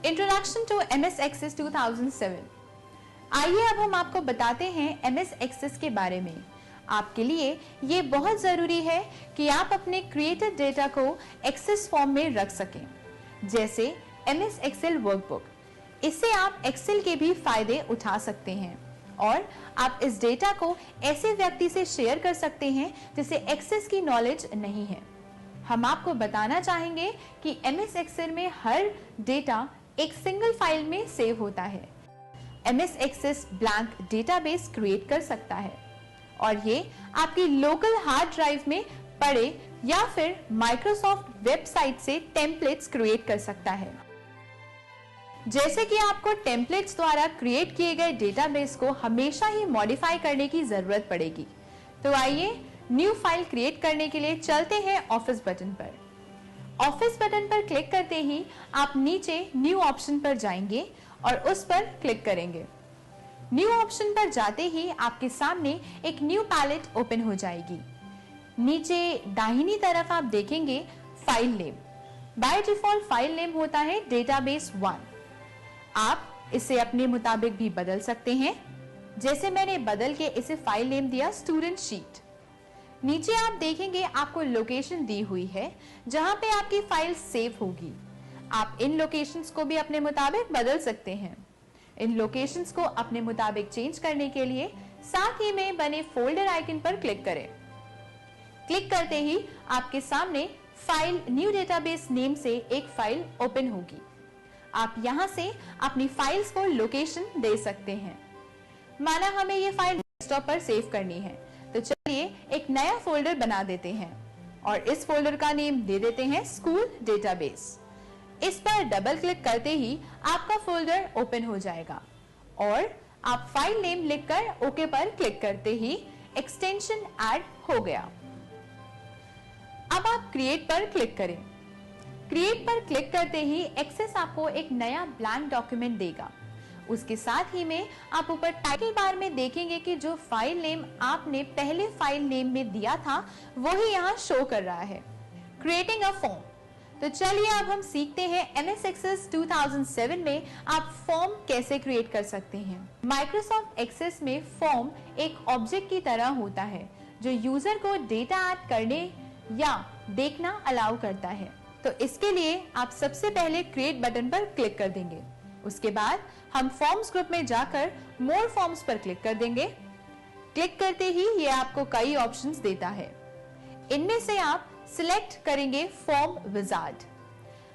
Introduction to MS Access 2007। आइए अब हम आपको बताते हैं MS Access के बारे में। आपके लिए ये बहुत ज़रूरी है कि आप अपने क्रिएटेड डेटा को एक्सेस फॉर्म में रख सकें, जैसे MS Excel वर्कबुक। इससे आप एक्सेल के भी फायदे उठा सकते हैं और आप इस डेटा को ऐसे व्यक्ति से शेयर कर सकते हैं जिसे एक्सेस की नॉलेज नहीं है। हम आपको बताना चाहेंगे कि MS Excel में हर डेटा एक सिंगल फाइल में सेव होता है। MS Access blank database create कर सकता है और ये आपकी लोकल हार्ड ड्राइव में पड़े या फिर माइक्रोसॉफ्ट वेबसाइट से टेम्पलेट्स क्रिएट कर सकता है। जैसे कि आपको टेम्पलेट्स द्वारा क्रिएट किए गए डेटाबेस को हमेशा ही मॉडिफाई करने की जरूरत पड़ेगी। तो आइए न्यू फाइल क्रिएट करने के लिए चलते हैं ऑफिस बटन पर। ऑफिस बटन पर क्लिक करते ही आप नीचे न्यू ऑप्शन पर जाएंगे और उस पर क्लिक करेंगे। न्यू ऑप्शन पर जाते ही आपके सामने एक न्यू पैलेट ओपन हो जाएगी। नीचे दाहिनी तरफ आप देखेंगे file name. By default file name होता है डेटाबेस 1। आप इसे अपने मुताबिक भी बदल सकते हैं, जैसे मैंने बदल के इसे फाइल नेम दिया स्टूडेंट शीट। नीचे आप देखेंगे आपको लोकेशन दी हुई है जहां पे आपकी फाइल सेव होगी। आप इन लोकेशंस को भी अपने मुताबिक बदल सकते हैं। इन लोकेशंस को अपने मुताबिक चेंज करने के लिए साथ ही में बने फोल्डर आइकन पर क्लिक करें। क्लिक करते ही आपके सामने फाइल न्यू डेटाबेस नेम से एक फाइल ओपन होगी। आप यहां से अपनी फाइल्स को लोकेशन दे सकते हैं। माना हमें ये फाइल डेस्कटॉप पर सेव करनी है, तो चलिए एक नया फोल्डर बना देते हैं और इस फोल्डर का नेम दे देते हैं स्कूल डेटाबेस। इस पर डबल क्लिक करते ही आपका फोल्डर ओपन हो जाएगा और आप फाइल नेम लिखकर ओके पर क्लिक करते ही एक्सटेंशन ऐड हो गया। अब आप क्रिएट पर क्लिक करें। क्रिएट पर क्लिक करते ही एक्सेस आपको एक नया ब्लैंक डॉक्यूमेंट देगा। उसके साथ ही में आप ऊपर टाइटल बार में देखेंगे कि जो फाइल नेम आपने पहले फाइल नेम में दिया था वही यहाँ शो कर रहा है, क्रिएटिंग अ फॉर्म। तो चलिए अब हम सीखते हैं MS Access 2007 में आप फॉर्म कैसे क्रिएट कर सकते हैं। माइक्रोसॉफ्ट एक्सेस में फॉर्म एक ऑब्जेक्ट की तरह होता है जो यूजर को डेटा ऐड करने या देखना अलाउ करता है। तो इसके लिए आप सबसे पहले क्रिएट बटन पर क्लिक कर देंगे। उसके बाद हम फॉर्म्स ग्रुप में जाकर मोर फॉर्म्स पर क्लिक कर देंगे। क्लिक करते ही ये आपको कई ऑप्शंस देता है। इनमें से आप सिलेक्ट करेंगे फॉर्म विजार्ड।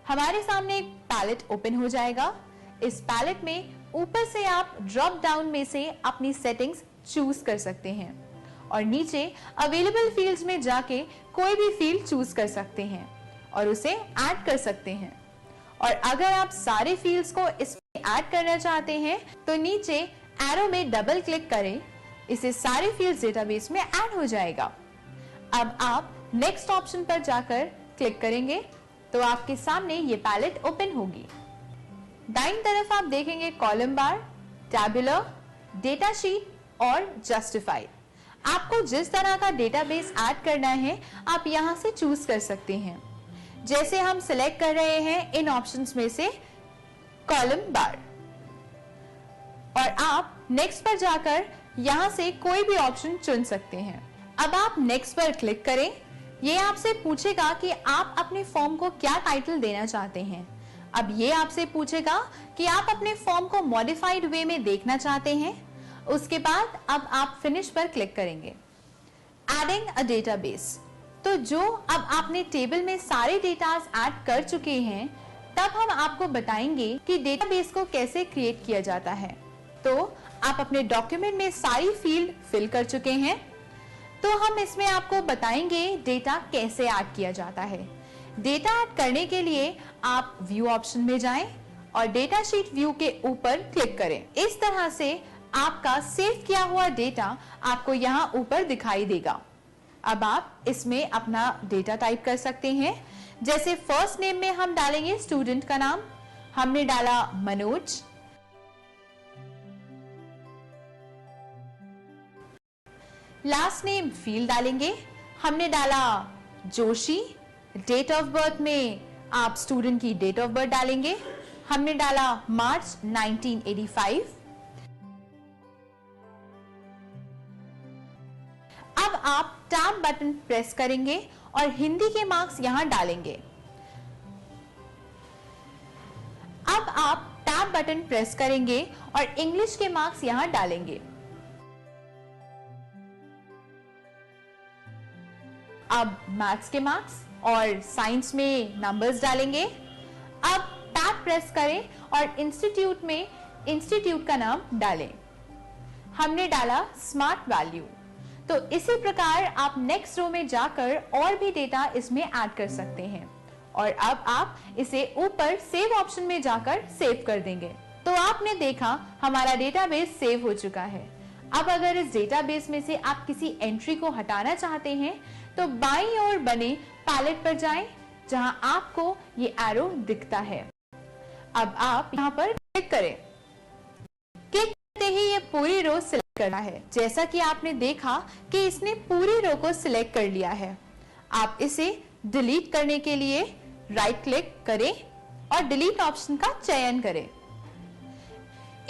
हमारे सामने एक पैलेट ओपन हो जाएगा। इस पैलेट में ऊपर से आप ड्रॉप डाउन में से अपनी सेटिंग्स चूज कर सकते हैं और नीचे अवेलेबल फील्ड्स में जाके कोई भी फील्ड चूज कर सकते हैं और उसे ऐड कर सकते हैं। और अगर आप सारे फील्ड्स को इसमें ऐड करना चाहते हैं तो नीचे एरो में डबल क्लिक करें, इसे सारे फील्ड्स डेटाबेस में ऐड हो जाएगा। अब आप नेक्स्ट ऑप्शन पर जाकर क्लिक करेंगे तो आपके सामने ये पैलेट ओपन होगी। दाईं तरफ आप देखेंगे कॉलम बार, टैबुलर, डेटा शीट और जस्टिफाई। आपको जिस तरह का डेटाबेस ऐड करना है आप यहां से चूज कर सकते हैं। जैसे हम सिलेक्ट कर रहे हैं इन ऑप्शंस में से कॉलम बार और आप नेक्स्ट पर जाकर यहां से कोई भी ऑप्शन चुन सकते हैं। अब आप नेक्स्ट पर क्लिक करें। ये आपसे पूछेगा कि आप अपने फॉर्म को क्या टाइटल देना चाहते हैं। अब ये आपसे पूछेगा कि आप अपने फॉर्म को मॉडिफाइड वे में देखना चाहते हैं। उसके बाद अब आप फिनिश पर क्लिक करेंगे। एडिंग अ डेटाबेस, तो जो अब आपने टेबल में सारे डेटास ऐड कर चुके हैं, तब हम आपको बताएंगे कि डेटाबेस को कैसे क्रिएट किया जाता है। तो आप अपने डॉक्यूमेंट में सारी फील्ड फिल कर चुके हैं, तो हम इसमें आपको बताएंगे डेटा कैसे ऐड किया जाता है। डेटा ऐड करने के लिए आप व्यू ऑप्शन में जाएं और डेटा शीट व्यू के ऊपर क्लिक करें। इस तरह से आपका सेव किया हुआ डेटा आपको यहाँ ऊपर दिखाई देगा। अब आप इसमें अपना डेटा टाइप कर सकते हैं। जैसे फर्स्ट नेम में हम डालेंगे स्टूडेंट का नाम, हमने डाला मनोज। लास्ट नेम फील्ड डालेंगे, हमने डाला जोशी। डेट ऑफ बर्थ में आप स्टूडेंट की डेट ऑफ बर्थ डालेंगे। हमने डाला मार्च 1985। अब आप टैब बटन प्रेस करेंगे और हिंदी के मार्क्स यहां डालेंगे। अब आप टैब बटन प्रेस करेंगे और इंग्लिश के मार्क्स यहां डालेंगे। अब मैथ्स के मार्क्स और साइंस में नंबर्स डालेंगे। अब टैब प्रेस करें और इंस्टीट्यूट में इंस्टीट्यूट का नाम डालें। हमने डाला स्मार्ट वैल्यू। तो इसी प्रकार आप नेक्स्ट रो में जाकर और भी डेटा इसमें ऐड कर सकते हैं और अब आप इसे ऊपर सेव ऑप्शन में जाकर सेव कर देंगे। तो आपने देखा हमारा डेटाबेस सेव हो चुका है। अब अगर इस डेटाबेस में से आप किसी एंट्री को हटाना चाहते हैं तो बाईं ओर बने पैलेट पर जाएं जहां आपको ये एरो दिखता है। अब आप यहां पर क्लिक करें। क्लिक करते ही ये पूरी रो सिलेक्ट करना है। जैसा कि आपने देखा कि इसने पूरी रो को सिलेक्ट कर लिया है। आप इसे डिलीट करने के लिए राइट क्लिक करें और डिलीट ऑप्शन का चयन करें।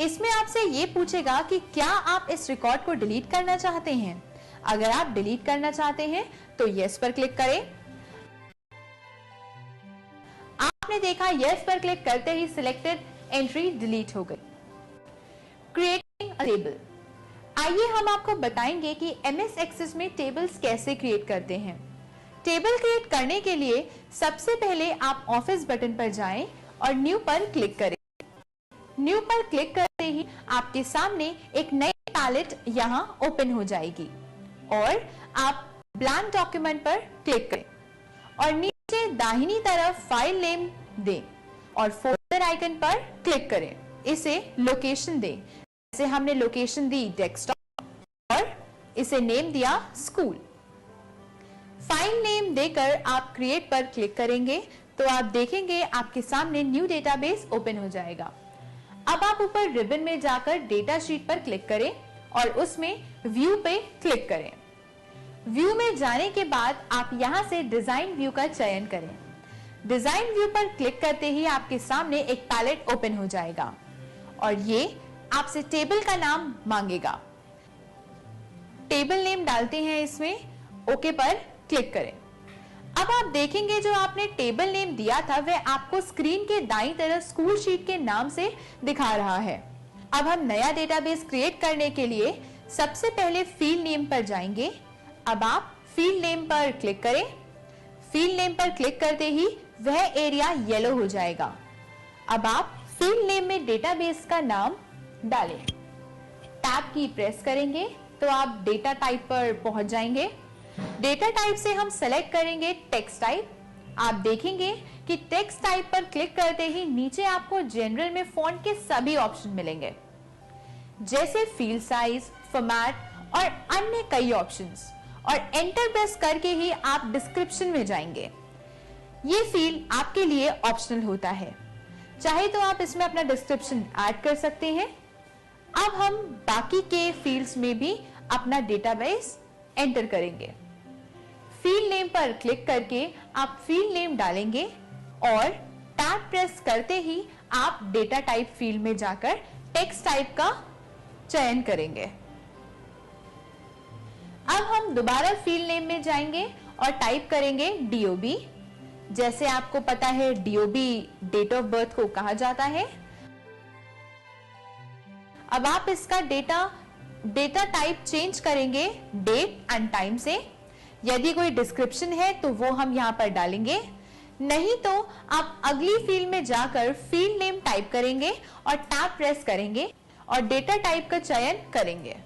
इसमें आपसे ये पूछेगा कि क्या आप इस रिकॉर्ड को डिलीट करना चाहते हैं। अगर आप डिलीट करना चाहते हैं तो यस पर क्लिक करें। आपने देखा यस पर क्लिक करते ही सिलेक्टेड एंट्री डिलीट हो गई। Creating a table. आइए हम आपको बताएंगे कि एमएस एक्सेस में टेबल्स कैसे क्रिएट करते हैं। टेबल क्रिएट करने के लिए सबसे पहले आप ऑफिस बटन पर जाएं और न्यू पर क्लिक करें। न्यू पर क्लिक करते ही आपके सामने एक नई पैलेट यहां ओपन हो जाएगी और आप ब्लैंक डॉक्यूमेंट पर क्लिक करें और नीचे दाहिनी तरफ फाइल नेम दें और फोल्डर आइकन पर क्लिक करें। इसे लोकेशन दें। जैसे हमने लोकेशन दी डेस्कटॉप और इसे नेम दिया स्कूल। फाइल नेम देकर आप क्रिएट पर क्लिक करेंगे तो आप देखेंगे आपके सामने न्यू डेटाबेस ओपन हो जाएगा। अब आप ऊपर रिबन में जाकर डेटा शीट पर क्लिक करें और उसमें व्यू पे क्लिक करें। व्यू में जाने के बाद आप यहां से डिजाइन व्यू का चयन करें। डिजाइन व्यू पर क्लिक करते ही आपके सामने एक पैलेट ओपन हो जाएगा और ये आपसे टेबल का नाम मांगेगा। टेबल नेम डालते हैं इसमें, ओके पर क्लिक करें। अब आप देखेंगे जो आपने टेबल नेम दिया था वह आपको स्क्रीन के दाईं तरफ स्कूल शीट के नाम से दिखा रहा है। अब हम नया डेटाबेस क्रिएट करने के लिए सबसे पहले फील्ड नेम पर जाएंगे। अब आप फील्ड नेम पर क्लिक करें। फील्ड नेम पर क्लिक करते ही वह एरिया येलो हो जाएगा। अब आप फील्ड नेम में डेटाबेस का नाम डालें। टैब की प्रेस करेंगे तो आप डेटा टाइप पर पहुंच जाएंगे। डेटा टाइप से हम सेलेक्ट करेंगे टेक्स्ट टाइप। आप देखेंगे कि टेक्स्ट टाइप पर क्लिक करते ही नीचे आपको जनरल में फॉन्ट के सभी ऑप्शन मिलेंगे जैसे फील्ड साइज, फॉर्मेट और अन्य कई ऑप्शंस। और एंटर प्रेस करके ही आप डिस्क्रिप्शन में जाएंगे। ये फील्ड आपके लिए ऑप्शनल होता है, चाहे तो आप इसमें अपना डिस्क्रिप्शन ऐड कर सकते हैं। अब हम बाकी के फील्ड्स में भी अपना डेटाबेस एंटर करेंगे। फील्ड नेम पर क्लिक करके आप फील्ड नेम डालेंगे और टैब प्रेस करते ही आप डेटा टाइप फील्ड में जाकर टेक्स्ट टाइप का चयन करेंगे। अब हम दोबारा फील्ड नेम में जाएंगे और टाइप करेंगे डीओबी। जैसे आपको पता है डीओबी डेट ऑफ बर्थ को कहा जाता है। अब आप इसका डेटा टाइप चेंज करेंगे डेट एंड टाइम से। यदि कोई डिस्क्रिप्शन है तो वो हम यहां पर डालेंगे, नहीं तो आप अगली फील्ड में जाकर फील्ड नेम टाइप करेंगे और टैब प्रेस करेंगे और डेटा टाइप का चयन करेंगे।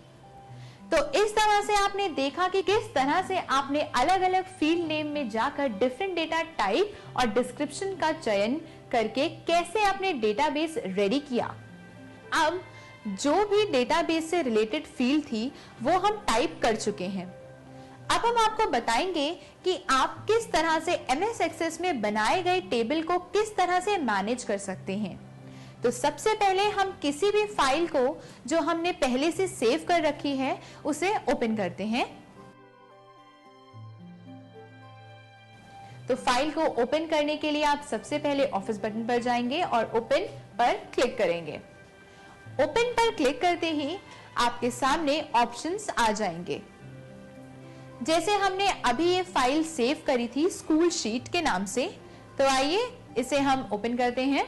तो इस तरह से आपने देखा कि किस तरह से आपने अलग अलग फील्ड नेम में जाकर डिफरेंट डेटा टाइप और डिस्क्रिप्शन का चयन करके कैसे आपने डेटाबेस रेडी किया। अब जो भी डेटाबेस से रिलेटेड फील्ड थी वो हम टाइप कर चुके हैं। अब हम आपको बताएंगे कि आप किस तरह से एमएस एक्सेस में बनाए गए टेबल को किस तरह से मैनेज कर सकते हैं। तो सबसे पहले हम किसी भी फाइल को जो हमने पहले से सेव कर रखी है उसे ओपन करते हैं। तो फाइल को ओपन करने के लिए आप सबसे पहले ऑफिस बटन पर जाएंगे और ओपन पर क्लिक करेंगे। ओपन पर क्लिक करते ही आपके सामने ऑप्शंस आ जाएंगे। जैसे हमने अभी ये फाइल सेव करी थी स्कूल शीट के नाम से, तो आइए इसे हम ओपन करते हैं।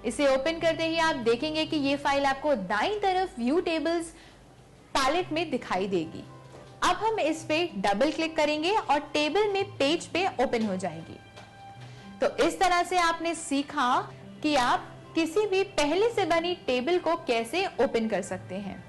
इसे ओपन करते ही आप देखेंगे कि ये फाइल आपको दाईं तरफ व्यू टेबल्स पैलेट में दिखाई देगी। अब हम इस पे डबल क्लिक करेंगे और टेबल में पेज पे ओपन हो जाएगी। तो इस तरह से आपने सीखा कि आप किसी भी पहले से बनी टेबल को कैसे ओपन कर सकते हैं।